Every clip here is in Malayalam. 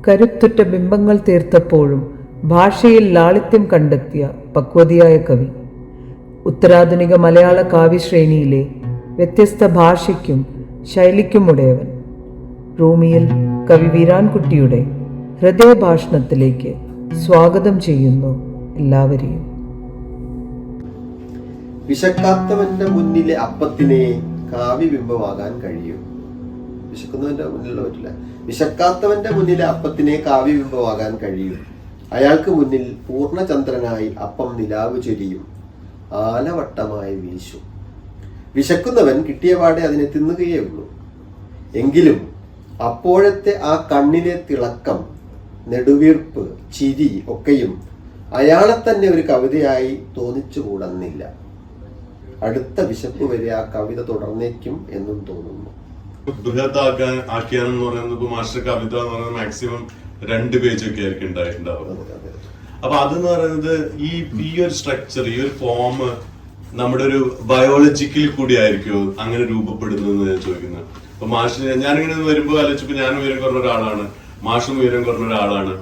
കരുത്തുറ്റ ബിംബങ്ങൾ തീർത്തപ്പോഴും ഭാഷയിൽ ലാളിത്യം കണ്ടെത്തിയ പക്വതിയായ കവി. ഉത്തരാധുനിക മലയാള കാവ്യശ്രേണിയിലെ വ്യത്യസ്ത ഭാഷയ്ക്കും ശൈലിക്കുമുടയവൻ. റൂമിയിൽ കവി വീരാൻകുട്ടിയുടെ ഹൃദയഭാഷണത്തിലേക്ക് സ്വാഗതം ചെയ്യുന്നു എല്ലാവരെയും. വിശക്കാത്തവന്റെ മുന്നിലെ അപ്പത്തിനെ കാവ്യബിംബമാകാൻ കഴിയും. വിശക്കുന്നവന്റെ മുന്നിലുള്ള പറ്റില്ല. വിശക്കാത്തവന്റെ മുന്നിലെ അപ്പത്തിനെ കാവ്യബിംബമാകാൻ കഴിയും. അയാൾക്ക് മുന്നിൽ പൂർണ്ണചന്ദ്രനായി അപ്പം നിലാവ് ചൊരിയും, ആലവട്ടമായി വീശും. വിശക്കുന്നവൻ കിട്ടിയപാടെ അതിനെ തിന്നുകയേ ഉള്ളൂ. എങ്കിലും അപ്പോഴത്തെ ആ കണ്ണിലെ തിളക്കം, നെടുവീർപ്പ്, ചിരി ഒക്കെയും അയാളെ തന്നെ ഒരു കവിതയായി തോന്നിച്ചുകൂടുന്നില്ല. അടുത്ത വിശപ്പ് വരെ ആ കവിത തുടർന്നേക്കും എന്നും തോന്നുന്നു. ആക്കിയാന്ന് പറയുന്നത് മാസ്റ്റർ കവിത എന്ന് പറയുന്നത് മാക്സിമം 2 പേജൊക്കെ ആയിരിക്കും ഉണ്ടാവുന്നത്. അപ്പൊ അതെന്ന് പറയുന്നത് ഈ ഒരു സ്ട്രക്ചർ, ഈ ഒരു ഫോം നമ്മുടെ ഒരു ബയോളജിക്കൽ കൂടി ആയിരിക്കുമോ അങ്ങനെ രൂപപ്പെടുന്നത് ഞാൻ ചോദിക്കുന്നത്. അപ്പൊ മാഷ് ഞാനിങ്ങനെ വരുമ്പോൾ ആലോചിച്ചപ്പോ ഞാൻ ഉയരം കുറഞ്ഞ ഒരാളാണ്, മാഷും ഉയരം കുറഞ്ഞ ഒരാളാണ്.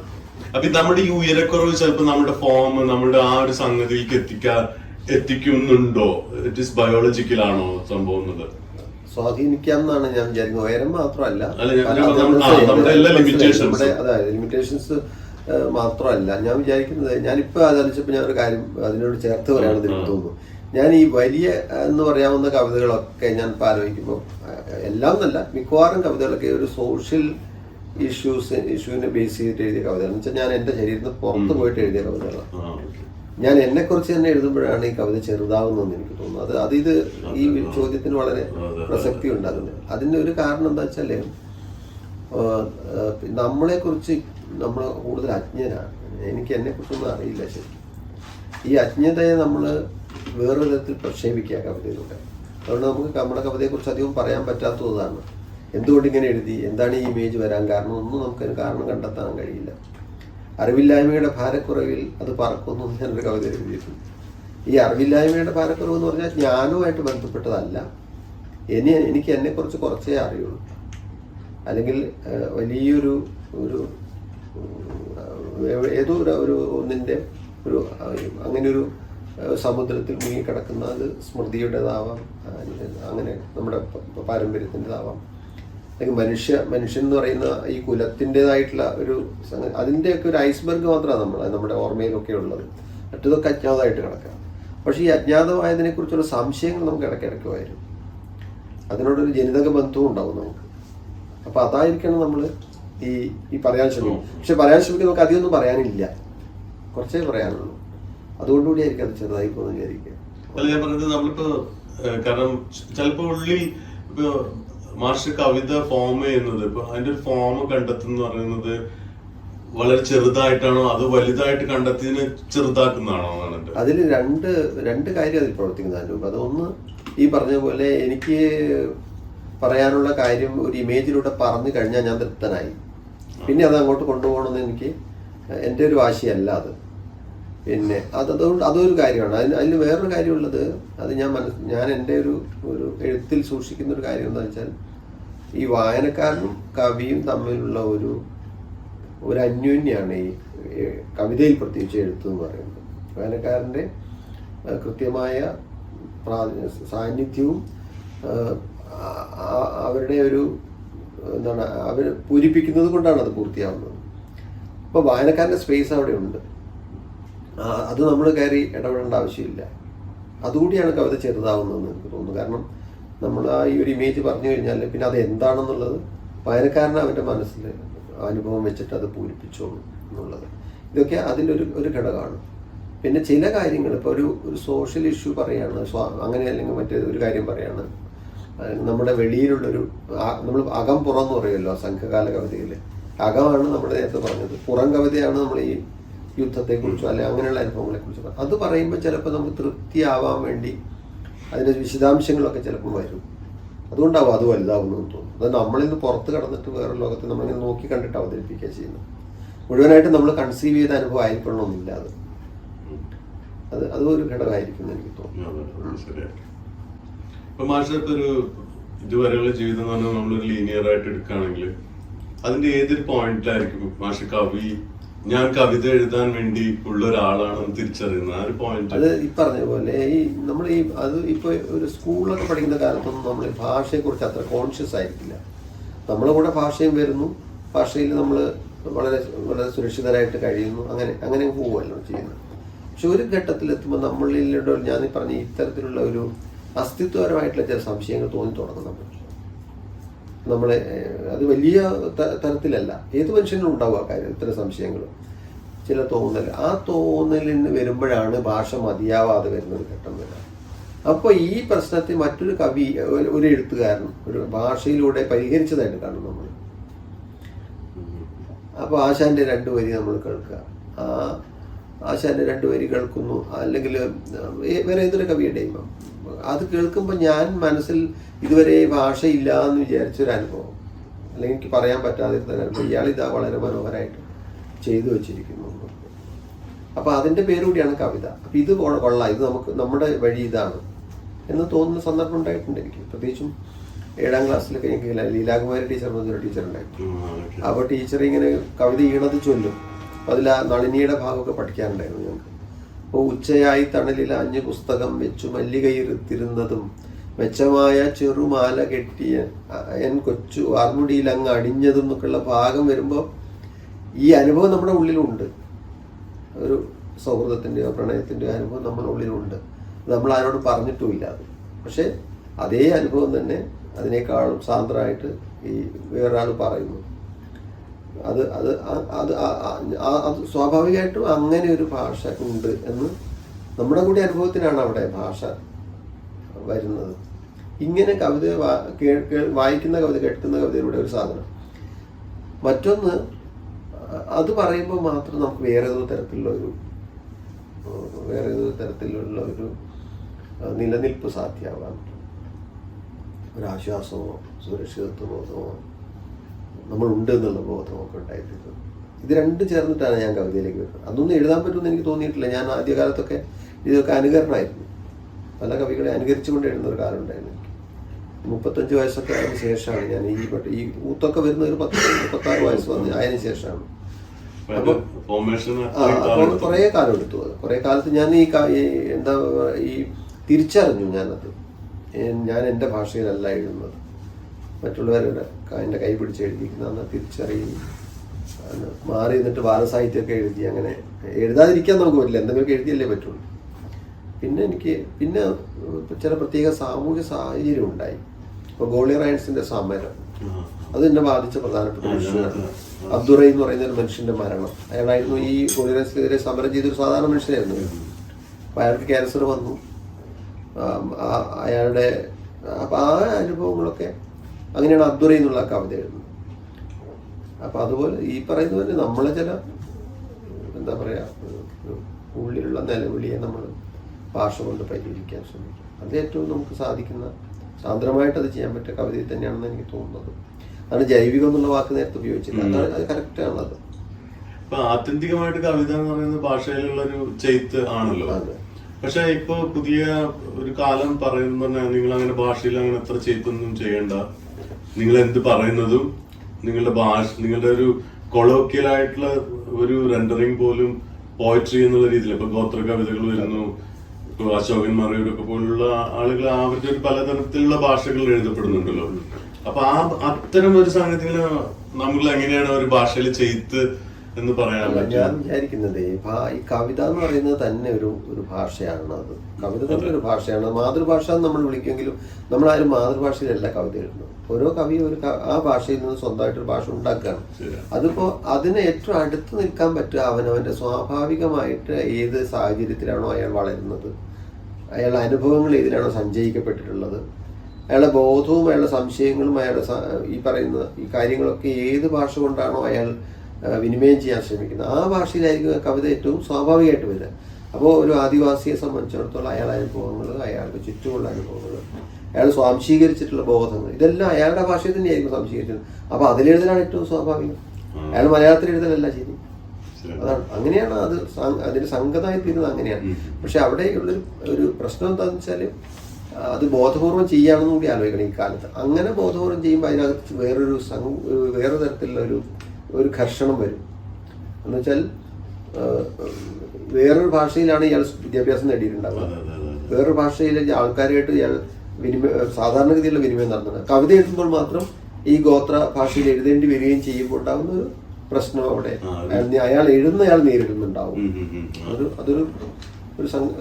അപ്പൊ നമ്മുടെ ഈ ഉയരക്കുറവ് ചിലപ്പോൾ നമ്മുടെ ഫോം, നമ്മുടെ ആ ഒരു സംഗതിയിലേക്ക് എത്തിക്കുന്നുണ്ടോ? ഇറ്റ് ഈസ് ബയോളജിക്കലാണോ സംഭവം? സ്വാധീനിക്കാം എന്നാണ് ഞാൻ വിചാരിക്കുന്നത്. ഉയരം മാത്രമല്ല, ലിമിറ്റേഷൻസ് മാത്രമല്ല ഞാൻ വിചാരിക്കുന്നത്. ഞാനിപ്പോ ആലോചിച്ചപ്പോൾ ഞാൻ ഒരു കാര്യം അതിനോട് ചേർത്ത് പറയാണെന്ന് എനിക്ക് തോന്നുന്നു. ഞാൻ ഈ വലിയ എന്ന് പറയാവുന്ന കവിതകളൊക്കെ ഞാൻ ഇപ്പൊ ആലോചിക്കുമ്പോൾ എല്ലാം എന്നല്ല, മിക്കവാറും കവിതകളൊക്കെ ഒരു സോഷ്യൽ ഇഷ്യൂവിനെ ബേസ് ചെയ്തിട്ട് എഴുതിയ കവിതകൾ എന്ന് വെച്ചാൽ ഞാൻ എന്റെ ശരീരത്തിന് പുറത്ത് പോയിട്ട് എഴുതിയ കവിതകളാണ്. ഞാൻ എന്നെ കുറിച്ച് തന്നെ എഴുതുമ്പോഴാണ് ഈ കവിത ചെറുതാവുന്നതെന്ന് എനിക്ക് തോന്നുന്നു. ഇത് ഈ ചോദ്യത്തിന് വളരെ പ്രസക്തി ഉണ്ടാകുന്നത്. അതിന്റെ ഒരു കാരണം എന്താ വെച്ചാല് നമ്മളെ കുറിച്ച് നമ്മൾ കൂടുതൽ അജ്ഞരാണ്. എനിക്ക് എന്നെ കുറിച്ചൊന്നും അറിയില്ല ശരിക്കും. ഈ അജ്ഞതയെ നമ്മൾ വേറൊരു തരത്തിൽ പ്രക്ഷേപിക്കുക കവിതയിലൂടെ. അതുകൊണ്ട് നമുക്ക് നമ്മുടെ കവിതയെ കുറിച്ച് അധികം പറയാൻ പറ്റാത്തതാണ്. എന്തുകൊണ്ട് ഇങ്ങനെ എഴുതി, എന്താണ് ഈ ഇമേജ് വരാൻ കാരണം, ഒന്നും നമുക്കൊരു കാരണം കണ്ടെത്താൻ കഴിയില്ല. അറിവില്ലായ്മയുടെ ഭാരക്കുറവിൽ അത് പറക്കുന്നു ഞാനൊരു കവിത എഴുതിയിട്ടുണ്ട്. ഈ അറിവില്ലായ്മയുടെ ഭാരക്കുറവ് എന്ന് പറഞ്ഞാൽ ജ്ഞാനവുമായിട്ട് ബന്ധപ്പെട്ടതല്ല. എനിക്ക് എന്നെക്കുറിച്ച് കുറച്ചേ അറിയുള്ളൂ, അല്ലെങ്കിൽ വലിയൊരു ഏതോ ഒരു ഒന്നിൻ്റെ ഒരു അങ്ങനെ ഒരു സമുദ്രത്തിൽ മുങ്ങിക്കിടക്കുന്ന, അത് സ്മൃതിയുടേതാവാം, അങ്ങനെ നമ്മുടെ പാരമ്പര്യത്തിൻ്റെതാവാം, അല്ലെങ്കിൽ മനുഷ്യൻ എന്ന് പറയുന്ന ഈ കുലത്തിൻ്റെതായിട്ടുള്ള ഒരു അതിൻ്റെയൊക്കെ ഒരു ഐസ്ബർഗ് മാത്രമാണ് നമ്മുടെ ഓർമ്മയിലൊക്കെ ഉള്ളത്. മറ്റതൊക്കെ അജ്ഞാതമായിട്ട് കിടക്കുക. പക്ഷേ ഈ അജ്ഞാതമായതിനെ കുറിച്ചുള്ള സംശയങ്ങൾ നമുക്ക് ഇടയ്ക്കിടയ്ക്ക് വരും. അതിനോടൊരു ജനിതക ബന്ധവും ഉണ്ടാവും നമുക്ക്. അപ്പൊ അതായിരിക്കണം നമ്മൾ ഈ പറയാൻ ശ്രമിക്കും. പക്ഷെ പറയാൻ ശ്രമിക്കുക നമുക്ക് അധികമൊന്നും പറയാനില്ല, കുറച്ചേ പറയാനുള്ളൂ. അതുകൊണ്ടുകൂടി ആയിരിക്കും അത് ചെറുതായി പോകുന്ന വിചാരിക്കുക. അല്ല, ഞാൻ പറഞ്ഞത് നമ്മളിപ്പോ കാരണം ചിലപ്പോ ഉള്ളിൽ ഇപ്പൊ മാസ്റ്റർ കവിത ഫോം ചെയ്യുന്നത്, ഇപ്പൊ അതിന്റെ ഒരു ഫോം കണ്ടെത്തുന്ന പറയുന്നത് വളരെ ചെറുതായിട്ടാണോ അതോ വലുതായിട്ട് കണ്ടെത്തിയതിനെ ചെറുതാക്കുന്നതാണോ എന്നാണ്. അതിൽ രണ്ട് കാര്യം അതിൽ പ്രവർത്തിക്കുന്നതിന്. അതൊന്ന് ഈ പറഞ്ഞ പോലെ എനിക്ക് പറയാനുള്ള കാര്യം ഒരു ഇമേജിലൂടെ പറഞ്ഞു കഴിഞ്ഞാൽ ഞാൻ തൃപ്തനായി. പിന്നെ അത് അങ്ങോട്ട് കൊണ്ടുപോകണമെന്ന് എനിക്ക് എൻ്റെ ഒരു വാശിയല്ല അത്. പിന്നെ അതുകൊണ്ട് അതൊരു കാര്യമാണ്. അതിന് വേറൊരു കാര്യമുള്ളത്, അത് ഞാൻ എൻ്റെ ഒരു എഴുത്തിൽ സൂക്ഷിക്കുന്ന ഒരു കാര്യം എന്താ വെച്ചാൽ, ഈ വായനക്കാരനും കവിയും തമ്മിലുള്ള ഒരു അന്യോന്യാണ് ഈ കവിതയിൽ പ്രത്യേകിച്ച് എഴുത്ത് എന്ന് പറയുന്നത്. വായനക്കാരൻ്റെ കൃത്യമായ സാന്നിധ്യവും അവരുടെ ഒരു അവർ പൂരിപ്പിക്കുന്നത് കൊണ്ടാണ് അത് പൂർത്തിയാവുന്നത്. അപ്പോൾ വായനക്കാരൻ്റെ സ്പേസ് അവിടെ ഉണ്ട്. അത് നമ്മൾ കയറി ഇടപെടേണ്ട ആവശ്യമില്ല. അതുകൂടിയാണ് കവിത ചെറുതാവുന്നതെന്ന് എനിക്ക് തോന്നുന്നു. കാരണം നമ്മൾ ഈ ഒരു ഇമേജ് പറഞ്ഞു കഴിഞ്ഞാൽ പിന്നെ അത് എന്താണെന്നുള്ളത് വായനക്കാരന് അവൻ്റെ മനസ്സിൽ അനുഭവം വെച്ചിട്ട് അത് പൂരിപ്പിച്ചോളൂ എന്നുള്ളത്. ഇതൊക്കെ അതിൻ്റെ ഒരു ഘടകമാണ്. പിന്നെ ചില കാര്യങ്ങൾ ഇപ്പോൾ ഒരു സോഷ്യൽ ഇഷ്യൂ പറയാണ്, അങ്ങനെ അല്ലെങ്കിൽ മറ്റേതൊരു കാര്യം പറയാണ്, നമ്മുടെ വെളിയിലുള്ളൊരു നമ്മൾ അകം പുറം എന്ന് പറയുമല്ലോ സംഘകാല കവിതയിൽ. അകമാണ് നമ്മൾ നേരത്തെ പറഞ്ഞത്, പുറം കവിതയാണ് നമ്മൾ ഈ യുദ്ധത്തെക്കുറിച്ചോ അല്ലെങ്കിൽ അങ്ങനെയുള്ള അനുഭവങ്ങളെക്കുറിച്ചോ. അത് പറയുമ്പോൾ ചിലപ്പോൾ നമുക്ക് തൃപ്തിയാവാൻ വേണ്ടി അതിൻ്റെ വിശദാംശങ്ങളൊക്കെ ചിലപ്പോൾ വരും. അതുകൊണ്ടാവും അത് വലുതാവുന്നതെന്ന് തോന്നുന്നു. അത് നമ്മളിൽ നിന്ന് പുറത്ത് കടന്നിട്ട് വേറെ ലോകത്ത് നമ്മളിങ്ങനെ നോക്കി കണ്ടിട്ട് അവതരിപ്പിക്കുക ചെയ്യുന്നത്. മുഴുവനായിട്ട് നമ്മൾ കൺസീവ് ചെയ്ത അനുഭവം ആയിരിക്കണമെന്നില്ല. അതും ഒരു ഘടകമായിരിക്കും എനിക്ക് തോന്നുന്നു. ഇപ്പൊ മാഷ് ഒരു ഇതുവരെയുള്ള ജീവിതം എന്ന് പറഞ്ഞാൽ നമ്മളൊരു ലീനിയർ ആയിട്ട് എടുക്കുകയാണെങ്കിൽ അതിന്റെ ഏതൊരു പോയിന്റിലായിരിക്കും മാഷ് കവി ഞാൻ കവിത എഴുതാൻ വേണ്ടി ഉള്ള ഒരാളാണെന്ന് തിരിച്ചറിയുന്നത്? ആ ഒരു പോയിന്റ് അത് ഈ പറഞ്ഞ പോലെ നമ്മൾ അത് ഇപ്പൊ ഒരു സ്കൂളിലൊക്കെ പഠിക്കുന്ന കാലത്തൊന്നും നമ്മൾ ഭാഷയെ കുറിച്ച് അത്ര കോൺഷ്യസ് ആയിരിക്കില്ല. നമ്മളെ കൂടെ ഭാഷയും വരുന്നു, ഭാഷയിൽ നമ്മൾ വളരെ വളരെ സുരക്ഷിതരായിട്ട് കഴിയുന്നു, അങ്ങനെ പോവുമല്ലോ ചെയ്യുന്നത്. പക്ഷെ ഒരു ഘട്ടത്തിലെത്തുമ്പോൾ നമ്മളിലൂടെ ഞാൻ പറഞ്ഞ ഇത്തരത്തിലുള്ള ഒരു അസ്തിത്വപരമായിട്ടുള്ള ചില സംശയങ്ങൾ തോന്നി തുടങ്ങും നമ്മളെ. അത് വലിയ തരത്തിലല്ല, ഏത് മനുഷ്യനും ഉണ്ടാവും ആ കാര്യം, ഇത്തരം സംശയങ്ങൾ, ചില തോന്നൽ. ആ തോന്നലിന് വരുമ്പോഴാണ് ഭാഷ മതിയാവാതെ വരുന്ന ഒരു ഘട്ടം വരിക. അപ്പോൾ ഈ പ്രശ്നത്തെ മറ്റൊരു കവി, ഒരു എഴുത്തുകാരൻ ഒരു ഭാഷയിലൂടെ പരിഹരിച്ചതായിട്ട് കാണും നമ്മൾ. അപ്പോൾ ആശാന്റെ 2 വരി നമ്മൾ കേൾക്കുക, ആശാന്റെ 2 വരി കേൾക്കുന്നു, അല്ലെങ്കിൽ വേറെ ഏതൊരു കവിയുടെയും അത് കേൾക്കുമ്പോൾ ഞാൻ മനസ്സിൽ ഇതുവരെ ഭാഷയില്ല എന്ന് വിചാരിച്ചൊരു അനുഭവം, അല്ലെങ്കിൽ എനിക്ക് പറയാൻ പറ്റാതിരുന്ന അനുഭവം, ഇയാളിതാ വളരെ മനോഹരമായിട്ട് ചെയ്തു വെച്ചിരിക്കുന്നു. അപ്പോൾ അതിൻ്റെ പേരുകൂടിയാണ് കവിത. അപ്പോൾ ഇത് കൊള്ളാം, ഇത് നമുക്ക് നമ്മുടെ വഴി ഇതാണ് എന്ന് തോന്നുന്ന സന്ദർഭം ഉണ്ടായിട്ടുണ്ട് എനിക്ക്. പ്രത്യേകിച്ചും 7ാം ക്ലാസ്സിലൊക്കെ എനിക്ക് ലീലാകുമാരി ടീച്ചർ എന്നൊരു ടീച്ചർ ഉണ്ടായിരുന്നു. അപ്പോൾ ടീച്ചർ ഇങ്ങനെ കവിത ഈണത് ചൊല്ലും. അതിൽ ആ നളിനിയുടെ ഭാഗമൊക്കെ പഠിക്കാനുണ്ടായിരുന്നു ഞങ്ങൾക്ക്. അപ്പോൾ ഉച്ചയായി തണലിൽ 5 പുസ്തകം വെച്ചു മല്ലികയിരുത്തിരുന്നതും മെച്ചമായ ചെറുമാല കെട്ടിയ എൻ കൊച്ചു വാർമുടിയിൽ അങ്ങ് അടിഞ്ഞതും എന്നൊക്കെയുള്ള ഭാഗം വരുമ്പോൾ ഈ അനുഭവം നമ്മുടെ ഉള്ളിലുണ്ട്. ഒരു സൗഹൃദത്തിൻ്റെയോ പ്രണയത്തിൻ്റെയോ അനുഭവം നമ്മുടെ ഉള്ളിലുണ്ട്. നമ്മൾ ആരോട് പറഞ്ഞിട്ടുമില്ല അത്. പക്ഷേ അതേ അനുഭവം തന്നെ അതിനേക്കാളും സാന്ദ്രമായിട്ട് ഈ വേറൊരാൾ പറയുന്നു. അത് അത് അത് അത് സ്വാഭാവികമായിട്ടും അങ്ങനെ ഒരു ഭാഷ ഉണ്ട് എന്ന് നമ്മുടെ കൂടി അനുഭവത്തിനാണ് അവിടെ ഭാഷ വരുന്നത്. ഇങ്ങനെ കവിത വായിക്കുന്ന കവിത, കേൾക്കുന്ന കവിതയിലൂടെ ഒരു സാധനം. മറ്റൊന്ന്, അത് പറയുമ്പോൾ മാത്രം നമുക്ക് വേറെ ഏതോ തരത്തിലുള്ള ഒരു നിലനിൽപ്പ് സാധ്യമാവാൻ, ഒരാശ്വാസമോ സുരക്ഷിതത്വ ബോധമോ നമ്മളുണ്ട് എന്നുള്ള ബോധമോ ഒക്കെ ഉണ്ടായിത്തീരുന്നത്. ഇത് 2 ചേർന്നിട്ടാണ് ഞാൻ കവിതയിലേക്ക് വരുന്നത്. അതൊന്നും എഴുതാൻ പറ്റുമെന്ന് എനിക്ക് തോന്നിയിട്ടില്ല. ഞാൻ ആദ്യകാലത്തൊക്കെ ഇതൊക്കെ അനുകരണമായിരുന്നു. പല കവികളെ അനുകരിച്ചുകൊണ്ട് എഴുതുന്ന ഒരു കാലം ഉണ്ടായിരുന്നു എനിക്ക്. 35 വയസ്സൊക്കെ അതിന് ശേഷമാണ് ഞാൻ ഈ ഊത്തൊക്കെ വരുന്ന ഒരു 36 വയസ്സ് അതിന് ശേഷമാണ്. അപ്പോൾ കുറേ കാലം എടുത്തു. അത് കുറേ കാലത്ത് ഞാൻ ഈ തിരിച്ചറിഞ്ഞു ഞാനത്. ഞാൻ എൻ്റെ ഭാഷയിലല്ല എഴുതുന്നത്, മറ്റുള്ളവരുടെ എൻ്റെ കൈ പിടിച്ച് എഴുതിക്കുന്നതെന്ന് തിരിച്ചറിയും. മാറി നിന്നിട്ട് ബാലസാഹിത്യമൊക്കെ എഴുതി. അങ്ങനെ എഴുതാതിരിക്കാൻ നമുക്ക് പറ്റില്ല, എന്തെങ്കിലുമൊക്കെ എഴുതിയല്ലേ പറ്റുള്ളൂ. പിന്നെ ചില പ്രത്യേക സാമൂഹ്യ സാഹചര്യം ഉണ്ടായി. ഇപ്പോൾ ഗോളി റൈൻസിൻ്റെ സമരം അത് എന്നെ ബാധിച്ച പ്രധാനപ്പെട്ട വിഷയമാണ്. അബ്ദുറൈ എന്ന് പറയുന്ന ഒരു മനുഷ്യൻ്റെ മരണം. അയാളായിരുന്നു ഈ ഗോളി റൈൻസിനെതിരെ സമരം ചെയ്തൊരു സാധാരണ മനുഷ്യനായിരുന്നു. അപ്പോൾ അയാൾക്ക് ക്യാൻസർ വന്നു. അയാളുടെ അപ്പം ആ അനുഭവങ്ങളൊക്കെ അങ്ങനെയാണ് അബ്ദുറൈ എന്നുള്ള കവിത എഴുതുന്നത്. അപ്പം അതുപോലെ ഈ പറയുന്ന പോലെ നമ്മളെ ചില എന്താ പറയുക ഉള്ളിലുള്ള നിലവിളിയെ നമ്മൾ ഭാഷ കൊണ്ട് പരിഹരിക്കാൻ ശ്രമിക്കും. അത് ഏറ്റവും നമുക്ക് സാധിക്കുന്ന, സാന്ദ്രമായിട്ട് അത് ചെയ്യാൻ പറ്റിയ കവിതയിൽ തന്നെയാണെന്ന് എനിക്ക് തോന്നുന്നത്. അതാണ് ജൈവികം എന്നുള്ള വാക്ക് നേരത്തെ ഉപയോഗിച്ചില്ല. അത് കറക്റ്റാണത്. ഇപ്പൊ ആത്യന്തികമായിട്ട് കവിത എന്ന് പറയുന്നത് ഭാഷയിലുള്ള ഒരു ചെയ്ത്ത് ആണല്ലോ. പക്ഷെ ഇപ്പൊ പുതിയ ഒരു കാലം പറയുന്ന നിങ്ങൾ അങ്ങനെ ഭാഷയിൽ അങ്ങനെ എത്ര ചെയ്ത്തൊന്നും ചെയ്യണ്ട, നിങ്ങൾ എന്ത് പറയുന്നതും നിങ്ങളുടെ ഒരു കൊളോക്കിയലായിട്ടുള്ള ഒരു റെൻഡറിങ് പോലും പോയട്രി എന്നുള്ള രീതിയിൽ ഇപ്പൊ ഗോത്ര കവിതകൾ വരുന്നു. ഇപ്പൊ അശോകൻ മറയൂരൊക്കെ പോലുള്ള ആളുകൾ അവരുടെ ഒരു പലതരത്തിലുള്ള ഭാഷകൾ എഴുതപ്പെടുന്നുണ്ടല്ലോ. അപ്പൊ അത്തരം ഒരു സംഗതികൾ നമ്മൾ എങ്ങനെയാണ് ഒരു ഭാഷയിൽ ചെയ്ത്ത് എന്ന് പറയാൻ പറ്റും? ഞാൻ വിചാരിക്കുന്നത് ഈ കവിത എന്ന് പറയുന്നത് തന്നെ ഒരു ഭാഷയാണ്. അത് കവിത തന്നെ ഒരു ഭാഷയാണ്. മാതൃഭാഷ എന്ന് നമ്മൾ വിളിക്കുമെങ്കിലും നമ്മളാരും മാതൃഭാഷയിലല്ല കവിത എഴുതുന്നത്. ഓരോ കവി ആ ഭാഷയിൽ നിന്ന് സ്വന്തമായിട്ടൊരു ഭാഷ ഉണ്ടാക്കുകയാണ്. അതിപ്പോൾ അതിന് ഏറ്റവും അടുത്ത് നിൽക്കാൻ പറ്റുക അവനവൻ്റെ സ്വാഭാവികമായിട്ട് ഏത് സാഹചര്യത്തിലാണോ അയാൾ വളരുന്നത്, അയാളുടെ അനുഭവങ്ങൾ ഏതിലാണോ സഞ്ചയിക്കപ്പെട്ടിട്ടുള്ളത്, അയാളുടെ ബോധവും അയാളുടെ സംശയങ്ങളും അയാളുടെ ഈ പറയുന്ന ഈ കാര്യങ്ങളൊക്കെ ഏത് ഭാഷ കൊണ്ടാണോ അയാൾ വിനിമയം ചെയ്യാൻ ശ്രമിക്കുന്നത് ആ ഭാഷയിലായിരിക്കും കവിത ഏറ്റവും സ്വാഭാവികമായിട്ട് വരിക. അപ്പോൾ ഒരു ആദിവാസിയെ സംബന്ധിച്ചിടത്തോളം അയാളുടെ അനുഭവങ്ങൾ, അയാളുടെ ചുറ്റുമുള്ള അനുഭവങ്ങൾ, അയാൾ സ്വാംശീകരിച്ചിട്ടുള്ള ബോധങ്ങൾ, ഇതെല്ലാം അയാളുടെ ഭാഷയിൽ തന്നെയായിരിക്കും സ്വാംശീകരിച്ചത്. അപ്പോൾ അതിലെഴുതലാണ് ഏറ്റവും സ്വാഭാവികം. അയാൾ മലയാളത്തിൽ എഴുതലല്ല ശരി. അതാണ് അങ്ങനെയാണ് അതിന് സംഗതമായി തീരുന്നത് അങ്ങനെയാണ്. പക്ഷെ അവിടെയുള്ളൊരു പ്രശ്നം എന്താണെന്ന് വെച്ചാൽ അത് ബോധപൂർവം ചെയ്യാമെന്ന് കൂടി ആലോചിക്കണം ഈ കാലത്ത്. അങ്ങനെ ബോധപൂർവം ചെയ്യുമ്പോൾ അതിനകത്ത് വേറെ തരത്തിലുള്ള ഒരു ഘർഷണം വരും. എന്നുവെച്ചാൽ വേറൊരു ഭാഷയിലാണ് ഇയാൾ വിദ്യാഭ്യാസം നേടിയിട്ടുണ്ടാവുക, വേറൊരു ഭാഷയിൽ ആൾക്കാരായിട്ട് ഇയാൾ സാധാരണഗതിയിലുള്ള വിനിമയം നടത്തുന്നത്. കവിത എഴുതുമ്പോൾ മാത്രം ഈ ഗോത്ര ഭാഷയിൽ എഴുതേണ്ടി വരികയും ചെയ്യുമ്പോൾ ഉണ്ടാകുന്ന ഒരു പ്രശ്നം അവിടെ അയാൾ എഴുതുന്നയാൾ നേരിടുന്നുണ്ടാവും. അതൊരു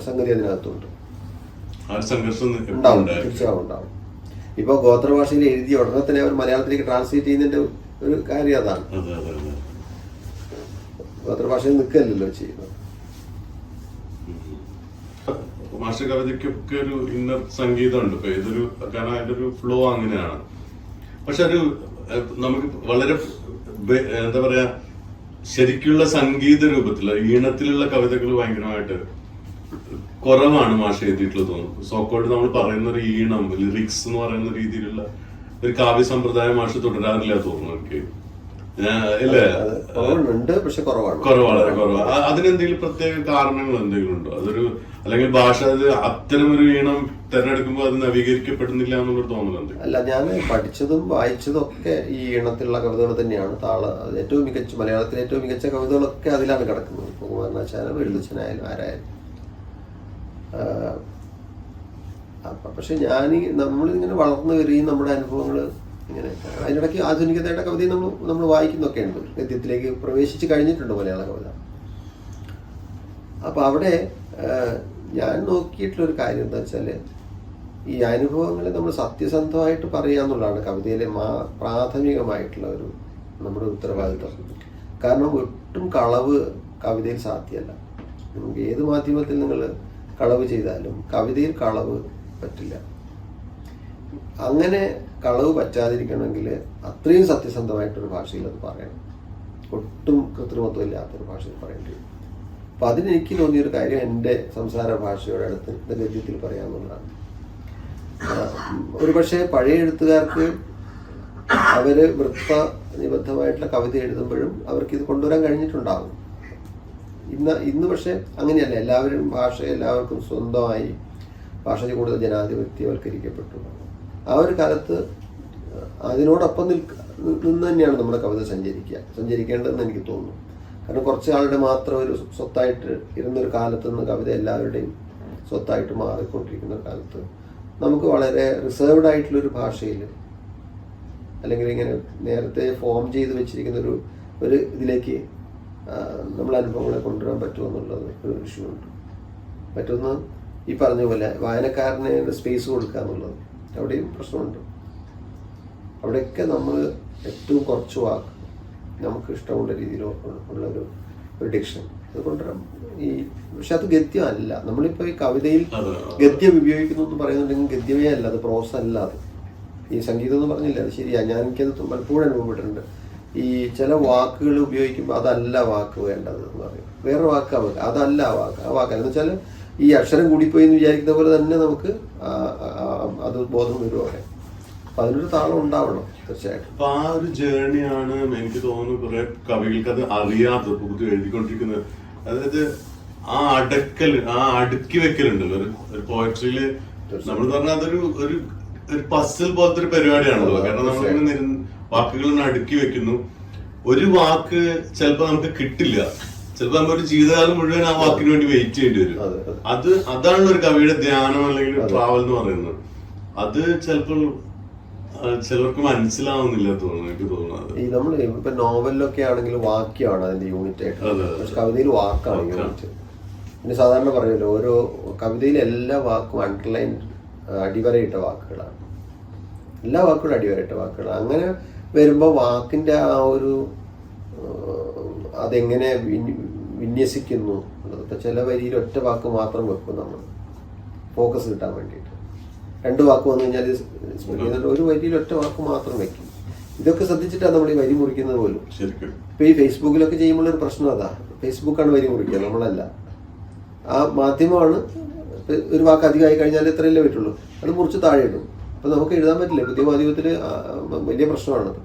സംഗതി അതിനകത്തുണ്ട്, ഉണ്ടാവും, തീർച്ചയായും ഉണ്ടാവും. ഇപ്പൊ ഗോത്രഭാഷയിൽ എഴുതി ഉടനെ തന്നെ അവർ മലയാളത്തിലേക്ക് ട്രാൻസ്ലേറ്റ് ചെയ്യുന്നതിന്റെ ഒരു കാര്യം അതാണ്. ഗോത്രഭാഷയിൽ നിൽക്കല്ലോ ചെയ്യുന്നത്. മാസ്റ്റർ കവിതയ്ക്കൊക്കെ ഒരു ഇന്നർ സംഗീതമുണ്ട്. ഇപ്പൊ ഏതൊരു, കാരണം അതിന്റെ ഒരു ഫ്ലോ അങ്ങനെയാണ്. പക്ഷെ ഒരു നമുക്ക് വളരെ എന്താ പറയാ, ശരിക്കുള്ള സംഗീത രൂപത്തില് ഈണത്തിലുള്ള കവിതകൾ ഭയങ്കരമായിട്ട് കുറവാണ് മാഷ എഴുതിയിട്ടുള്ളത് തോന്നുന്നു. സോക്കോൾഡ് നമ്മൾ പറയുന്ന ഒരു ഈണം, ലിറിക്സ് എന്ന് പറയുന്ന രീതിയിലുള്ള ഒരു കാവ്യ സമ്പ്രദായം മാഷ് തുടരാറില്ല തോന്നുന്നു എനിക്ക്. കുറവാണ്. അതിനെന്തെങ്കിലും പ്രത്യേക കാരണങ്ങൾ എന്തെങ്കിലും ഉണ്ടോ? അതൊരു അല്ലെങ്കിൽ ഭാഷ അത്തരം ഒരു ഈണം തെരഞ്ഞെടുക്കുമ്പോൾ അത് നവീകരിക്കപ്പെടുന്നില്ല എന്നുള്ളൊരു തോന്നലുണ്ട്. അല്ല, ഞാൻ പഠിച്ചതും വായിച്ചതും ഒക്കെ ഈ ഈണത്തിലുള്ള കവിതകൾ തന്നെയാണ്. ഏറ്റവും മികച്ച മലയാളത്തിലെ ഏറ്റവും മികച്ച കവിതകളൊക്കെ അതിലാണ് കിടക്കുന്നത്. കുമാരനാശാനും എഴുത്തച്ഛനായാലും ആരായാലും. പക്ഷെ നമ്മളിങ്ങനെ വളർന്നു വരികയും നമ്മുടെ അനുഭവങ്ങൾ ഇങ്ങനെ അതിനിടയ്ക്ക് ആധുനികതയുടെ കവിതയും നമ്മൾ വായിക്കുന്നൊക്കെ ഉണ്ട്. ഗദ്യത്തിലേക്ക് പ്രവേശിച്ച് കഴിഞ്ഞിട്ടുണ്ട് മലയാള കവിത. അപ്പൊ അവിടെ ഞാൻ നോക്കിയിട്ടുള്ളൊരു കാര്യം എന്താ വെച്ചാൽ, ഈ അനുഭവങ്ങളെ നമ്മൾ സത്യസന്ധമായിട്ട് പറയുക എന്നുള്ളതാണ് കവിതയിലെ പ്രാഥമികമായിട്ടുള്ള നമ്മുടെ ഉത്തരവാദിത്വം. കാരണം ഒട്ടും കളവ് കവിതയിൽ സാധ്യമല്ല. നമുക്ക് ഏത് മാധ്യമത്തിൽ നിങ്ങൾ കളവ് ചെയ്താലും കവിതയിൽ കളവ് പറ്റില്ല. അങ്ങനെ കളവ് പറ്റാതിരിക്കണമെങ്കിൽ അത്രയും സത്യസന്ധമായിട്ടൊരു ഭാഷയിൽ അത് പറയണം. ഒട്ടും കൃത്രിമത്വം ഇല്ലാത്തൊരു ഭാഷയിൽ പറയേണ്ടി വരും. അപ്പം അതിനെനിക്ക് തോന്നിയൊരു കാര്യം എൻ്റെ സംസാര ഭാഷയോട് അടുത്ത് ഗദ്യത്തിൽ പറയാമെന്നുള്ളതാണ്. ഒരു പക്ഷേ പഴയ എഴുത്തുകാർക്ക് അവര് വൃത്തനിബദ്ധമായിട്ടുള്ള കവിത എഴുതുമ്പോഴും അവർക്കിത് കൊണ്ടുവരാൻ കഴിഞ്ഞിട്ടുണ്ടാകും. ഇന്ന് പക്ഷെ അങ്ങനെയല്ല. എല്ലാവർക്കും സ്വന്തമായി ഭാഷ കൂടുതൽ ജനാധിപത്യവൽക്കരിക്കപ്പെട്ടു. ആ ഒരു കാലത്ത് അതിനോടൊപ്പം നിന്ന് തന്നെയാണ് നമ്മുടെ കവിത സഞ്ചരിക്കേണ്ടതെന്ന് എനിക്ക് തോന്നുന്നു. കാരണം കുറച്ച് ആളുടെ മാത്രം ഒരു സ്വത്തായിട്ട് ഇരുന്നൊരു കാലത്ത് നിന്ന് കവിത എല്ലാവരുടെയും സ്വത്തായിട്ട് മാറിക്കൊണ്ടിരിക്കുന്ന ഒരു കാലത്ത് നമുക്ക് വളരെ റിസർവ്ഡ് ആയിട്ടുള്ളൊരു ഭാഷയിൽ, അല്ലെങ്കിൽ ഇങ്ങനെ നേരത്തെ ഫോം ചെയ്ത് വെച്ചിരിക്കുന്ന ഒരു ഇതിലേക്ക് നമ്മൾ അനുഭവങ്ങളെ കൊണ്ടുവരാൻ പറ്റുമെന്നുള്ളത് ഒരു ഇഷ്യൂ ഉണ്ട്. മറ്റൊന്ന് ഈ പറഞ്ഞ പോലെ വായനക്കാരനെ സ്പേസ് കൊടുക്കുക എന്നുള്ളത്, അവിടെയും പ്രശ്നമുണ്ട്. അവിടെയൊക്കെ നമ്മൾ ഏറ്റവും കുറച്ച് വാക്ക് നമുക്ക് ഇഷ്ടമുള്ള രീതിയിൽ ഉള്ള ഒരു ഡിക്ഷൻ അത് കൊണ്ടുവരാം. പക്ഷെ അത് ഗദ്യം അല്ല. നമ്മളിപ്പോൾ ഈ കവിതയിൽ ഗദ്യം ഉപയോഗിക്കുന്നു എന്ന് പറയുന്നുണ്ടെങ്കിൽ ഗദ്യമേ അല്ല, അത് പ്രോസ അല്ല. അത് ഈ സംഗീതം എന്ന് പറഞ്ഞില്ല, അത് ശരിയാ. എനിക്കത് പലപ്പോഴും അനുഭവപ്പെട്ടിട്ടുണ്ട്. ഈ ചില വാക്കുകൾ ഉപയോഗിക്കുമ്പോൾ അതല്ല വാക്ക് വേണ്ടത് എന്ന് പറയും, വേറെ വാക്ക് അതല്ല ആ വാക്ക് എന്ന് വെച്ചാൽ ഈ അക്ഷരം കൂടിപ്പോയി എന്ന് വിചാരിക്കുന്ന പോലെ തന്നെ നമുക്ക് അത് ബോധം വരുവാണ്. അപ്പൊ അതിനൊരു താളം ഉണ്ടാവണം തീർച്ചയായിട്ടും. അപ്പൊ ആ ഒരു ജേർണിയാണ് എനിക്ക് തോന്നുന്നു കുറെ കവികൾക്ക് അത് അറിയാത്തത്, പുതിയ എഴുതിക്കൊണ്ടിരിക്കുന്നത്. അതായത് ആ അടുക്കി വെക്കലുണ്ടല്ലോ ഒരു പോയട്രിയില്. നമ്മൾ പറഞ്ഞാൽ അതൊരു ഒരു പസിൽ പോലത്തെ ഒരു പരിപാടിയാണല്ലോ. കാരണം നമ്മളിങ്ങനെ വാക്കുകൾ അടുക്കി വെക്കുന്നു. ഒരു വാക്ക് ചിലപ്പോ നമുക്ക് കിട്ടില്ല, ചിലപ്പോ നമ്മൾ ഒരു ജീവിതകാലം മുഴുവൻ ആ വാക്കിന് വേണ്ടി വെയിറ്റ് ചെയ്യേണ്ടി വരും. അതാണല്ലോ ഒരു കവിയുടെ ധ്യാനം അല്ലെങ്കിൽ ട്രാവൽ എന്ന് പറയുന്നത്. അത് ചിലപ്പോൾ ചിലർക്ക് മനസ്സിലാവുന്നില്ല തോന്നുന്നു, എനിക്ക് തോന്നുന്നത്. ഈ നമ്മൾ ഇപ്പൊ നോവലിലൊക്കെ ആണെങ്കിൽ വാക്യമാണ് അതിന്റെ യൂണിറ്റ് ആയിട്ട്, പക്ഷെ കവിതയിൽ വാക്കാണ് യൂണിറ്റ്. പിന്നെ സാധാരണ പറയുമല്ലോ, ഓരോ കവിതയിലെ എല്ലാ വാക്കും അണ്ടർലൈൻ അടിവരയിട്ട വാക്കുകളാണ്. എല്ലാ വാക്കുകളും അടിവരയിട്ട വാക്കുകളാണ്. അങ്ങനെ വരുമ്പോൾ വാക്കിന്റെ ആ ഒരു അതെങ്ങനെ വിന്യസിക്കുന്നു. ഇപ്പൊ ചില വരിയിൽ ഒറ്റ വാക്ക് മാത്രം വെക്കും നമ്മൾ ഫോക്കസ് കിട്ടാൻ വേണ്ടിയിട്ട്. 2 വാക്ക് വന്നു കഴിഞ്ഞാൽ ഒരു വരിയിൽ ഒറ്റ വാക്ക് മാത്രം വെക്കും. ഇതൊക്കെ ശ്രദ്ധിച്ചിട്ടാണ് നമ്മൾ ഈ വരി മുറിക്കുന്നത് പോലും. ഇപ്പൊ ഈ ഫേസ്ബുക്കിലൊക്കെ ചെയ്യുമ്പോൾ ഒരു പ്രശ്നം അതാ, ഫേസ്ബുക്കാണ് വരി മുറിക്കുക, നമ്മളല്ല. ആ മാധ്യമമാണ്. ഒരു വാക്ക് അധികമായി കഴിഞ്ഞാൽ എത്രയല്ലേ പറ്റുള്ളൂ, അത് മുറിച്ച് താഴെ ഇടും. അപ്പൊ നമുക്ക് എഴുതാൻ പറ്റില്ല. പുതിയ മാധ്യമത്തിൽ വലിയ പ്രശ്നമാണത്.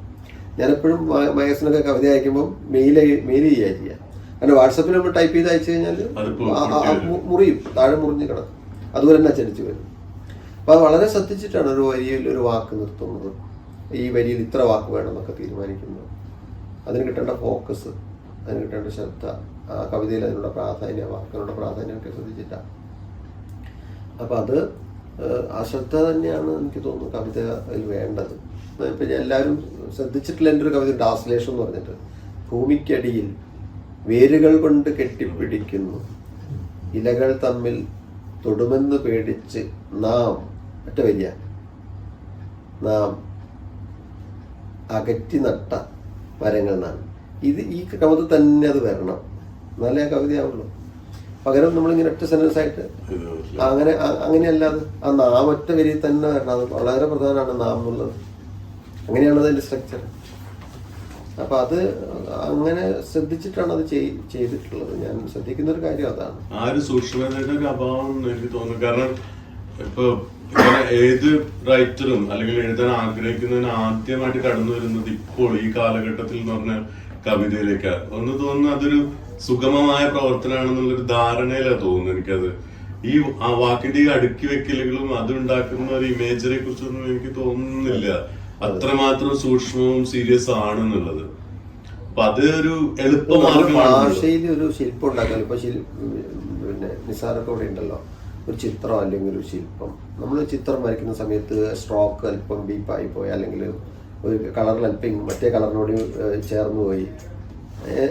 ഞാനെപ്പോഴും മഹേഷിനൊക്കെ കവിത അയക്കുമ്പോൾ മെയിൽ ചെയ്യുക. കാരണം വാട്സപ്പിൽ നമ്മൾ ടൈപ്പ് ചെയ്ത് അയച്ചു കഴിഞ്ഞാൽ മുറിയും, താഴെ മുറിഞ്ഞ് കിടക്കും, അതുപോലെ തന്നെ അച്ചടിച്ച് വരും. അപ്പോൾ അത് വളരെ ശ്രദ്ധിച്ചിട്ടാണ് ഒരു വരിയിൽ ഒരു വാക്ക് നിർത്തുന്നത്, ഈ വരിയിൽ ഇത്ര വാക്ക് വേണമെന്നൊക്കെ തീരുമാനിക്കുന്നത്. അതിന് കിട്ടേണ്ട ഫോക്കസ്, അതിന് കിട്ടേണ്ട ശ്രദ്ധ, ആ കവിതയിൽ അതിനുള്ള പ്രാധാന്യം, വാക്കുകളുടെ പ്രാധാന്യമൊക്കെ ശ്രദ്ധിച്ചിട്ടാണ്. അപ്പം അത് ആ ശ്രദ്ധ തന്നെയാണ് എനിക്ക് തോന്നുന്നു കവിതയിൽ വേണ്ടത്. ഇപ്പം എല്ലാവരും ശ്രദ്ധിച്ചിട്ടില്ല എൻ്റെ ഒരു കവിത ആശ്ലേഷം എന്ന് പറഞ്ഞിട്ട്, ഭൂമിക്കടിയിൽ വേരുകൾ കൊണ്ട് കെട്ടിപ്പിടിക്കുന്നു, ഇലകൾ തമ്മിൽ തൊടുമെന്ന് പേടിച്ച് നാം, ഒറ്റ വരിയ, നാം അകറ്റി നട്ട മരങ്ങൾ എന്നാണ്. ഈ കവിത തന്നെ അത് വരണം, എന്നാലേ ആ കവിതയാവുള്ളൂ. പകരം നമ്മളിങ്ങനെ ഒറ്റ സെൻറ്റൻസ് ആയിട്ട് അങ്ങനെയല്ലാതെ ആ നാം ഒറ്റ വരിയിൽ തന്നെ വരണം. അത് വളരെ പ്രധാനമാണ് നാം എന്നുള്ളത്. അങ്ങനെയാണ് അതിൻ്റെ സ്ട്രക്ചർ. അപ്പം അത് അങ്ങനെ ശ്രദ്ധിച്ചിട്ടാണ് അത് ചെയ്തിട്ടുള്ളത്. ഞാൻ ശ്രദ്ധിക്കുന്ന ഒരു കാര്യം അതാണ്. ആ ഒരു സൂക്ഷ്മതയുടെ ഒരു അഭാവം എനിക്ക് തോന്നുന്നു. കാരണം ഇപ്പൊ ഏത് റൈറ്ററും അല്ലെങ്കിൽ എഴുതാൻ ആഗ്രഹിക്കുന്നതിന് ആദ്യമായിട്ട് കടന്നു വരുന്നത് ഇപ്പോൾ ഈ കാലഘട്ടത്തിൽ എന്ന് പറഞ്ഞ കവിതയിലേക്കാണ്. ഒന്ന് തോന്നുന്നു അതൊരു സുഗമമായ പ്രവർത്തനമാണെന്നുള്ളൊരു ധാരണയിലാണ് തോന്നുന്നു എനിക്കത്. ഈ ആ വാക്കിന്റെ ഈ അടുക്കി വെക്കലുകളും അതുണ്ടാക്കുന്ന ഒരു ഇമേജറിയെ കുറിച്ചൊന്നും എനിക്ക് തോന്നുന്നില്ല അത്രമാത്രം സൂക്ഷ്മവും സീരിയസ് ആണെന്നുള്ളത്. അപ്പൊ അത് ഒരു എളുപ്പമാർഗമാണ്. ഭാഷയിൽ ഒരു ശില്പം ഉണ്ടാക്കാൻ ഇപ്പൊ പിന്നെ നിസാറൊക്കെ ഇവിടെ ഉണ്ടല്ലോ, ഒരു ചിത്രം അല്ലെങ്കിൽ ഒരു ശില്പം. നമ്മൾ ചിത്രം വരയ്ക്കുന്ന സമയത്ത് സ്ട്രോക്ക് അല്പം ഡീപ്പായി പോയി, അല്ലെങ്കിൽ ഒരു കളറിൽ അല്പം മറ്റേ കളറിനോട് ചേർന്ന് പോയി,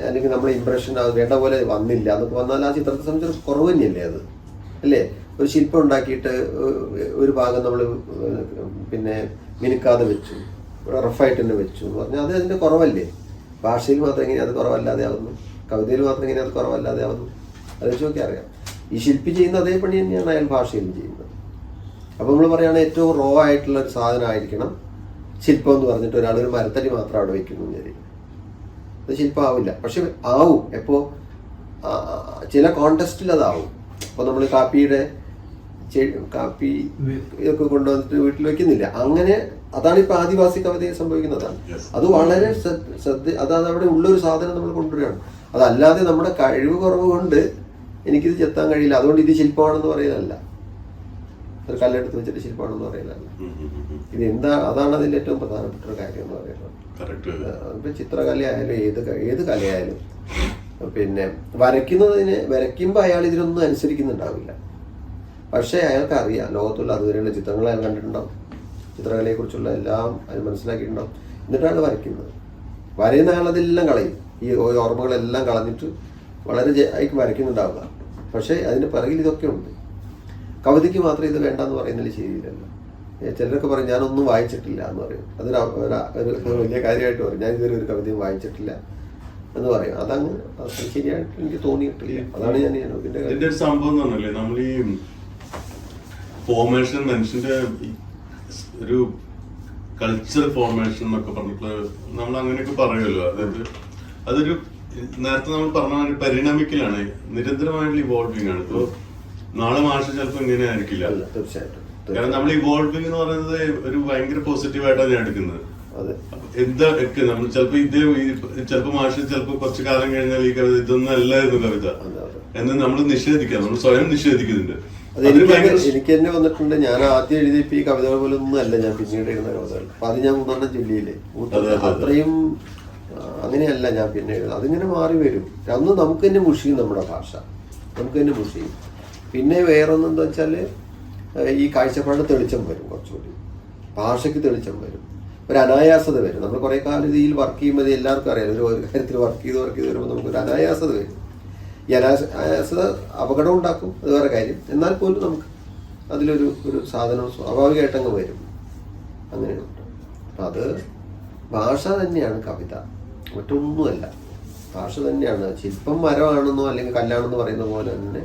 അല്ലെങ്കിൽ നമ്മുടെ ഇംപ്രഷൻ അത് വേണ്ട പോലെ വന്നില്ല എന്നൊക്കെ വന്നാൽ ആ ചിത്രത്തെ സംബന്ധിച്ച് കുറവ് തന്നെയല്ലേ അത്, അല്ലേ? ഒരു ശില്പം ഉണ്ടാക്കിയിട്ട് ഒരു ഭാഗം നമ്മൾ പിന്നെ മിനുക്കാതെ വെച്ചു, റഫായിട്ട് തന്നെ വെച്ചു എന്ന് പറഞ്ഞാൽ അത് അതിൻ്റെ കുറവല്ലേ? ഭാഷയിൽ മാത്രം എങ്ങനെ അത് കുറവല്ലാതെ ആവുന്നു, കവിതയിൽ മാത്രം എങ്ങനെ അത് കുറവല്ലാതെ ആവുന്നു? അത് വെച്ച് നോക്കി അറിയാം. ഈ ശില്പി ചെയ്യുന്ന അതേ പണി തന്നെയാണ് അയാൾ ഭാഷയിലും ചെയ്യുന്നത്. അപ്പോൾ നമ്മൾ പറയുകയാണെങ്കിൽ ഏറ്റവും റോ ആയിട്ടുള്ള ഒരു സാധനമായിരിക്കണം ശില്പം എന്ന് പറഞ്ഞിട്ട് ഒരാൾ ഒരു മരത്തടി മാത്രം അവിടെ വയ്ക്കുന്നു ശരി, അത് ശില്പം ആവില്ല. പക്ഷെ ആവും എപ്പോൾ ചില കോണ്ടെസ്റ്റിൽ അതാവും. അപ്പോൾ നമ്മൾ കാപ്പി ഇതൊക്കെ കൊണ്ടുവന്നിട്ട് വീട്ടിൽ വെക്കുന്നില്ല. അങ്ങനെ അതാണ് ഇപ്പൊ ആദിവാസി കവിതയിൽ സംഭവിക്കുന്നതാണ്. അത് വളരെ അതാണ് അവിടെ ഉള്ളൊരു സാധനം നമ്മൾ കൊണ്ടുവരികയാണ്. അതല്ലാതെ നമ്മുടെ കഴിവ് കുറവ് കൊണ്ട് എനിക്കിത് ചെത്താൻ കഴിയില്ല, അതുകൊണ്ട് ഇത് ശില്പമാണെന്ന് പറയുന്നതല്ല, ഒരു കല്ലെടുത്ത് വെച്ചിട്ട് ശില്പമാണെന്ന് പറയുന്നതല്ല. ഇത് എന്താ, അതാണ് അതിൻ്റെ ഏറ്റവും പ്രധാനപ്പെട്ട ഒരു കാര്യം എന്ന് പറയുന്നത്. ഇപ്പൊ ചിത്രകലയായാലും ഏത് കലയായാലും പിന്നെ വരയ്ക്കുമ്പോൾ അയാൾ ഇതിനൊന്നും അനുസരിക്കുന്നുണ്ടാവില്ല. പക്ഷേ അയാൾക്ക് അറിയാം, ലോകത്തുള്ള അതുവരെയുള്ള ചിത്രങ്ങൾ അയാൾ കണ്ടിട്ടുണ്ടാവും, ചിത്രകലയെക്കുറിച്ചുള്ള എല്ലാം അയാൾ മനസ്സിലാക്കിയിട്ടുണ്ടാവും. എന്നിട്ടാണ് വരയ്ക്കുന്നത്. വരയുന്ന അയാളതെല്ലാം കളയും, ഈ ഓർമ്മകളെല്ലാം കളഞ്ഞിട്ട് വളരെ അയക്ക് വരയ്ക്കുന്നുണ്ടാവുക. പക്ഷേ അതിൻ്റെ പിറകിൽ ഇതൊക്കെ ഉണ്ട്. കവിതയ്ക്ക് മാത്രം ഇത് വേണ്ടെന്ന് പറയുന്നതിൽ ശരിയില്ലല്ലോ. ചിലരൊക്കെ പറയും ഞാനൊന്നും വായിച്ചിട്ടില്ല എന്ന് പറയും. അതൊരു വലിയ കാര്യമായിട്ട് പറയും, ഞാൻ ഇതുവരെ ഒരു കവിതയും വായിച്ചിട്ടില്ല എന്ന് പറയും. അതങ്ങ് ശരിയായിട്ട് എനിക്ക് തോന്നിയിട്ടില്ല. അതാണ് ഞാൻ ഇതിന്റെ ഒരു സംഭവം എന്ന് പറഞ്ഞല്ലേ, നമ്മൾ ഈ ഫോർമേഷൻ, മനുഷ്യന്റെ ഒരു കൾച്ചർ ഫോർമേഷൻ എന്നൊക്കെ പറഞ്ഞിട്ട് നമ്മൾ അങ്ങനെയൊക്കെ പറയുമല്ലോ. അതായത് അതൊരു നേരത്തെ നമ്മൾ പറഞ്ഞ ഒരു പരിണമിക്കലാണ്, നിരന്തരമായിട്ടുള്ള ഇവോൾവിംഗ് ആണ്. ഇപ്പൊ നാളെ മാഷ് ചിലപ്പോൾ ഇങ്ങനെ ആയിരിക്കില്ല. തീർച്ചയായിട്ടും. കാരണം നമ്മൾ ഇവോൾവിംഗ് എന്ന് പറയുന്നത് ഒരു ഭയങ്കര പോസിറ്റീവായിട്ടാണ് ഞാൻ എടുക്കുന്നത്. എന്തൊക്കെ നമ്മൾ ചിലപ്പോ മാഷ് ചിലപ്പോ കുറച്ചു കാലം കഴിഞ്ഞാൽ ഈ കവിത ഇതൊന്നും അല്ലായിരുന്നു കവിത എന്ന് നമ്മൾ നിഷേധിക്കാം, നമ്മൾ സ്വയം നിഷേധിക്കുന്നുണ്ട്. എനിക്ക് തന്നെ വന്നിട്ടുണ്ട്. ഞാൻ ആദ്യം എഴുതിയപ്പോ ഈ കവിതകൾ പോലെ ഒന്നും അല്ല ഞാൻ പിന്നീട് എഴുതുന്ന കവിതകൾ. അപ്പൊ അത് ഞാൻ 3 ജില്ലയിലെ അത്രയും അങ്ങനെയല്ല ഞാൻ പിന്നെ എഴുതുന്നത്. അതിങ്ങനെ മാറി വരും. അന്ന് നമുക്ക് തന്നെ മുഷിയും, നമ്മുടെ ഭാഷ നമുക്ക് തന്നെ മുഷിയും. പിന്നെ വേറൊന്നെന്താ വെച്ചാല് ഈ കാഴ്ചപ്പാട് തെളിച്ചം വരും, കുറച്ചുകൂടി ഭാഷയ്ക്ക് തെളിച്ചം വരും, ഒരു അനായാസത വരും. നമ്മൾ കുറെ കാലം ഇതിൽ വർക്ക് ചെയ്യുമ്പോൾ എല്ലാവർക്കും അറിയാം, ഒരു കാര്യത്തിൽ വർക്ക് ചെയ്ത് വരുമ്പോൾ നമുക്കൊരു അനായാസത വരും. ഈ അനായാസത അപകടം ഉണ്ടാക്കും, അത് വേറെ കാര്യം. എന്നാൽ പോലും നമുക്ക് അതിലൊരു സാധനം സ്വാഭാവികമായിട്ടങ്ങ് വരും. അങ്ങനെയുണ്ട്. അപ്പം അത് ഭാഷ തന്നെയാണ് കവിത, മറ്റൊന്നുമല്ല. ഭാഷ തന്നെയാണ്. ശില്പം മരമാണെന്നോ അല്ലെങ്കിൽ കല്ലാണെന്നോ പറയുന്ന പോലെ തന്നെ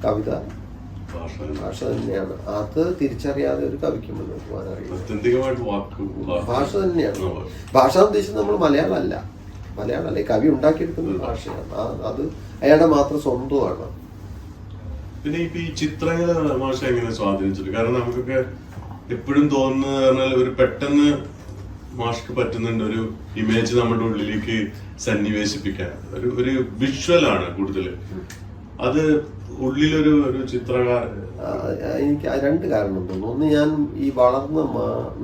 കവിത ഭാഷ തന്നെയാണ്. അത് തിരിച്ചറിയാതെ ഒരു കവിക്ക് മുന്നോട്ട് പോകാൻ അറിയില്ല. ഭാഷ തന്നെയാണ്. ഭാഷ ഉദ്ദേശിച്ചത് നമ്മൾ മലയാളമല്ല, ഈ കവി ഉണ്ടാക്കിയെടുക്കുന്ന ഭാഷയാണ്. അത് അയാളുടെ മാത്രം സ്വന്തമാണ്. പിന്നെ ഇപ്പൊ ഈ ചിത്രങ്ങൾ ഭാഷ എങ്ങനെ സ്വാധീനിച്ചിട്ട്? കാരണം നമുക്കൊക്കെ എപ്പോഴും തോന്നുന്നത് പറഞ്ഞാൽ ഒരു പെട്ടെന്ന് മാഷ്ക്ക് പറ്റുന്നുണ്ട് ഒരു ഇമേജ് നമ്മുടെ ഉള്ളിലേക്ക് സന്നിവേശിപ്പിക്കാൻ. ഒരു വിഷ്വലാണ് കൂടുതൽ. അത് ഉള്ളിലൊരു ഒരു ചിത്രകാരൻ എനിക്ക് രണ്ട് കാരണം തോന്നുന്നു. ഒന്ന്, ഞാൻ ഈ വളർന്ന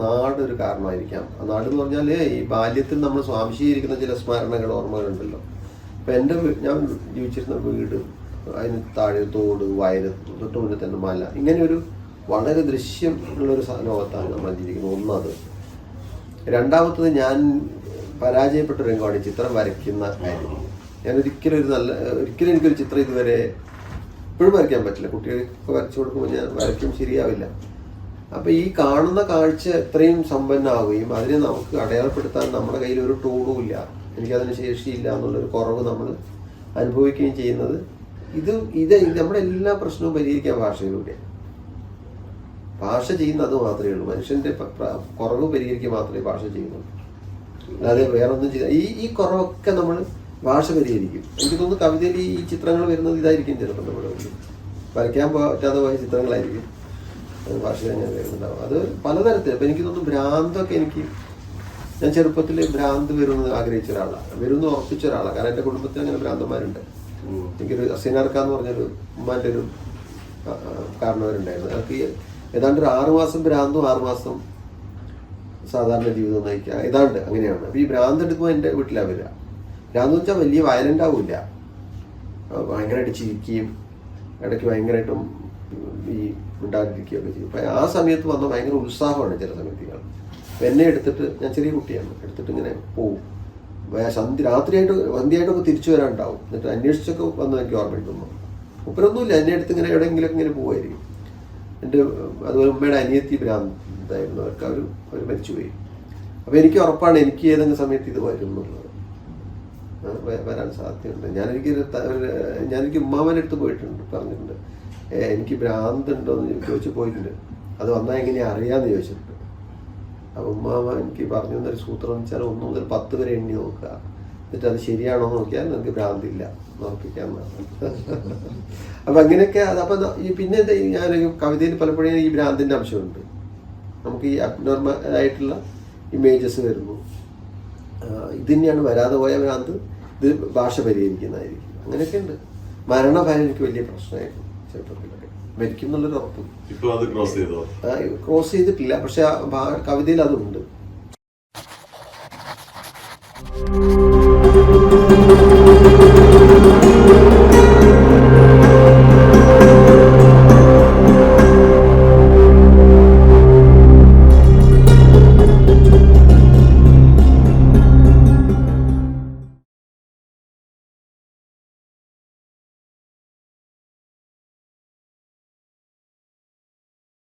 നാടൊരു കാരണമായിരിക്കാം. ആ നാട് എന്ന് പറഞ്ഞാൽ ഈ ബാല്യത്തിൽ നമ്മൾ സ്വാംശീകരിക്കുന്ന ചില സ്മരണകൾ, ഓർമ്മകളുണ്ടല്ലോ. അപ്പം ഞാൻ ജീവിച്ചിരുന്ന വീട്, അതിന് താഴെ തോട്, വയൽ, തൊട്ട് മുന്നിൽ തന്നെ മല, ഇങ്ങനെ ഒരു വളരെ ദൃശ്യം ഉള്ളൊരു ലോകത്താണ് നമ്മൾ ജീവിക്കുന്നത്. ഒന്നത്. രണ്ടാമത്തത്, ഞാൻ പരാജയപ്പെട്ട രംഗമാണ് ചിത്രം വരയ്ക്കുന്ന കാര്യം. ഞാൻ ഒരിക്കലും എനിക്കൊരു ചിത്രം ഇതുവരെ ഇപ്പോഴും വരയ്ക്കാൻ പറ്റില്ല. കുട്ടികൾക്ക് വരച്ചു കൊടുക്കുമ്പോൾ ഞാൻ വരയ്ക്കും, ശരിയാവില്ല. അപ്പം ഈ കാണുന്ന കാഴ്ച ഇത്രയും സമ്പന്നമാവുകയും അതിനെ നമുക്ക് അടയാളപ്പെടുത്താൻ നമ്മുടെ കയ്യിൽ ഒരു ടൂളും ഇല്ല, എനിക്കതിന് ശേഷിയില്ല എന്നുള്ളൊരു കുറവ് നമ്മൾ അനുഭവിക്കുകയും ചെയ്യുന്നത്, ഇത് നമ്മുടെ എല്ലാ പ്രശ്നവും പരിഹരിക്കാൻ ഭാഷയിലൂടെ. ഭാഷ ചെയ്യുന്നത് അത് മാത്രമേ ഉള്ളൂ. മനുഷ്യന്റെ കുറവ് പരിഹരിക്കുക മാത്രമേ ഭാഷ ചെയ്യുന്നുള്ളൂ. അല്ലാതെ വേറൊന്നും ചെയ്ത ഈ കുറവൊക്കെ നമ്മൾ ഭാഷ പരിഹരിക്കും. എനിക്ക് തോന്നുന്നു കവിതയിൽ ഈ ചിത്രങ്ങൾ വരുന്നത് ഇതായിരിക്കും. ചിലപ്പോൾ നമ്മുടെ വരയ്ക്കാൻ പറ്റാതെ പോയ ചിത്രങ്ങളായിരിക്കും ഭാഷയിൽ അങ്ങനെ വരുന്നുണ്ടാവും. അത് പലതരത്തിൽ. അപ്പം എനിക്ക് തോന്നുന്നു ഭ്രാന്തൊക്കെ ഞാൻ ചെറുപ്പത്തിൽ ഭ്രാന്ത് വരുമെന്ന് ആഗ്രഹിച്ച ഒരാളാണ്, വരുമെന്ന് ഉറപ്പിച്ച ഒരാളാണ്. കാരണം എൻ്റെ കുടുംബത്തിൽ അങ്ങനെ ഭ്രാന്തന്മാരുണ്ട്. എനിക്കൊരു അസീനാർക്കാന്ന് പറഞ്ഞൊരു ഉമ്മാൻ്റെ ഒരു കാരണവരുണ്ടായിരുന്നു. അതൊക്കെ ഏതാണ്ട് ഒരു 6 മാസം ഭ്രാന്തും 6 മാസം സാധാരണ ജീവിതം നയിക്കുക, ഏതാണ്ട് അങ്ങനെയാണ്. അപ്പോൾ ഈ ഭ്രാന്ത് എടുക്കുമ്പോൾ എൻ്റെ വീട്ടിലാണ് വരിക. ഭ്രാന്ത് വെച്ചാൽ വലിയ വയലൻ്റ് ആവില്ല, ഭയങ്കരമായിട്ട് ചിരിക്കുകയും ഇടയ്ക്ക് ഭയങ്കരമായിട്ടും ഈ ഉണ്ടാതിരിക്കുകയൊക്കെ ചെയ്യും. അപ്പം ആ സമയത്ത് വന്ന ഭയങ്കര ഉത്സാഹമാണ് ചില സമയത്തുകൾ. അപ്പം എന്നെ എടുത്തിട്ട്, ഞാൻ ചെറിയ കുട്ടിയാണ്, എടുത്തിട്ട് ഇങ്ങനെ പോവും. സന്ധ്യയായിട്ടൊക്കെ തിരിച്ചു വരാനുണ്ടാവും. എന്നിട്ട് അന്വേഷിച്ചൊക്കെ വന്ന് എനിക്ക് ഓർമ്മയുണ്ടെന്നു. മുപ്പരൊന്നുമില്ല, എന്നെ അടുത്ത് ഇങ്ങനെ എവിടെയെങ്കിലുമൊക്കെ ഇങ്ങനെ പോവായിരിക്കും. എൻ്റെ അതുപോലെ ഉമ്മയുടെ അനിയത്തി ഭ്രാന്തായിരുന്നു, അവർ മരിച്ചുപോയി. അപ്പോൾ എനിക്ക് ഉറപ്പാണ് എനിക്ക് ഏതെങ്കിലും സമയത്ത് ഇത് വരും എന്നുള്ളത്, വരാൻ സാധ്യതയുണ്ട്. ഞാനെനിക്ക് ഉമ്മാമൻ്റെ അടുത്ത് പോയിട്ടുണ്ട്, പറഞ്ഞിട്ടുണ്ട് എനിക്ക് ഭ്രാന്ത് ഉണ്ടോ എന്ന് ചോദിച്ചു പോയിട്ടുണ്ട്. അത് വന്നാൽ എങ്ങനെയാണ് അറിയാമെന്ന് ചോദിച്ചിട്ടുണ്ട്. അപ്പം ഉമ്മാമ എനിക്ക് പറഞ്ഞു തന്നൊരു സൂത്രം എന്ന് വെച്ചാൽ 1 മുതൽ 10 വരെ എണ്ണി നോക്കുക, എന്നിട്ട് അത് ശരിയാണോ എന്ന് നോക്കിയാൽ നിങ്ങൾക്ക് ഭ്രാന്തില്ല ഉറപ്പിക്കാമെന്നാണ്. അപ്പം അങ്ങനെയൊക്കെ അപ്പം പിന്നെ ഞാൻ കവിതയിൽ പലപ്പോഴും ഈ ഭ്രാന്തിൻ്റെ അംശമുണ്ട്. നമുക്ക് ഈ അബ്നോർമൽ ഇമേജസ് വരുന്നു. ഇത് തന്നെയാണ് വരാതെ പോയ ഭ്രാന്ത്. ഇത് ഭാഷ പരിഹരിക്കുന്നതായിരിക്കും. അങ്ങനെയൊക്കെ ഉണ്ട്. മരണഭയം എനിക്ക് വലിയ പ്രശ്നമായിരുന്നു ചെറുപ്പത്തിലൊക്കെ. മരിക്കും എന്നുള്ളൊരു ഉറപ്പ്. ഇപ്പോൾ അത് ക്രോസ് ചെയ്തിട്ടില്ല, പക്ഷെ കവിതയിൽ അതുണ്ട്.